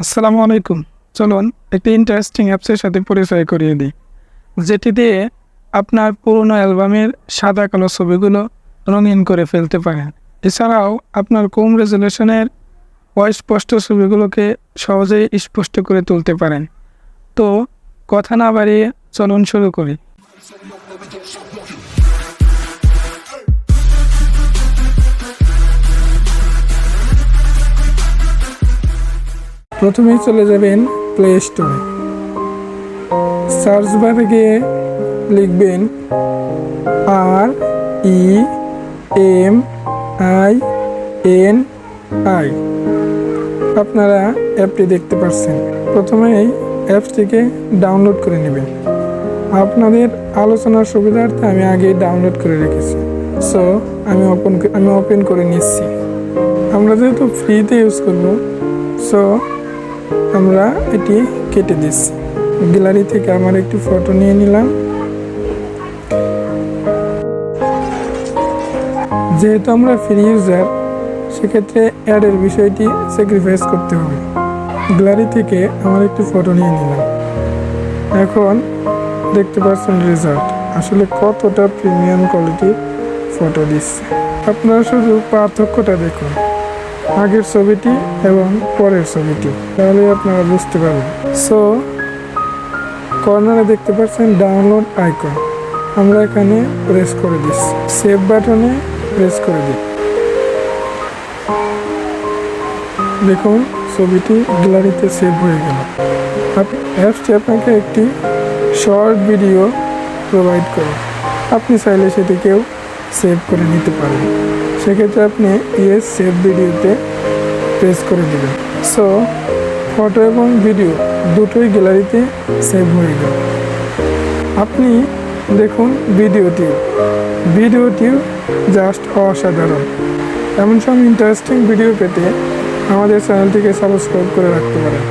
আসসালামু আলাইকুম। চলুন একটি ইন্টারেস্টিং অ্যাপসের সাথে পরিচয় করিয়ে দিই, যেটি দিয়ে আপনার পুরনো অ্যালবামের সাদা কালো ছবিগুলো রঙিন করে ফেলতে পারেন। এছাড়াও আপনার কম রেজলিউশনের অস্পষ্ট ছবিগুলোকে সহজেই স্পষ্ট করে তুলতে পারেন। তো কথা না বাড়িয়ে চলুন শুরু করি। প্রথমেই চলে যাবেন প্লে স্টোরে। সার্চ বারে গিয়ে লিখবেন REMINI। আপনারা অ্যাপটি দেখতে পাচ্ছেন। প্রথমে এই অ্যাপসটিকে ডাউনলোড করে নেবেন। আপনাদের আলোচনার সুবিধার্থে আমি আগেই ডাউনলোড করে রেখেছি। সো আমি ওপেন করে নিচ্ছি। আমরা যেহেতু ফ্রিতে ইউজ করব, সো আমরা এটি কেটে দিচ্ছি। গ্যালারি থেকে আমার একটি ফটো নিয়ে নিলাম। যেহেতু আমরা ফ্রি ইউজার, সেক্ষেত্রে অ্যাডের বিষয়টি স্যাক্রিফাইস করতে হবে। গ্যালারি থেকে আমার একটি ফটো নিয়ে নিলাম। এখন দেখতে পাচ্ছেন রেজাল্ট আসলে কতটা প্রিমিয়াম কোয়ালিটির ফটো দিচ্ছে। আপনারা শুধু পার্থক্যটা দেখুন, আগের ছবিটি এবং পরের ছবিটি, তাহলে আপনারা বুঝতে পারবেন। সো কর্নারে দেখতে পাচ্ছেন ডাউনলোড আইকন, আমরা এখানে প্রেস করে দিচ্ছি। সেভ বাটনে প্রেস করে দিই। দেখুন ছবিটি গ্যালারিতে সেভ হয়ে গেল। অ্যাপসটি আপনাকে একটি শর্ট ভিডিও প্রোভাইড করে, আপনি চাইলে সেটিকেও সেভ করে নিতে পারেন। সেক্ষেত্রে আপনি ইয়েস সেভ ভিডিওতে প্রেস করে দেবেন। সো ফটো এবং ভিডিও দুটোই গ্যালারিতে সেভ হয়ে গেল। আপনি দেখুন ভিডিওটিও জাস্ট অসাধারণ। এমন সব ইন্টারেস্টিং ভিডিও পেতে আমাদের চ্যানেলটিকে সাবস্ক্রাইব করে রাখতে পারেন।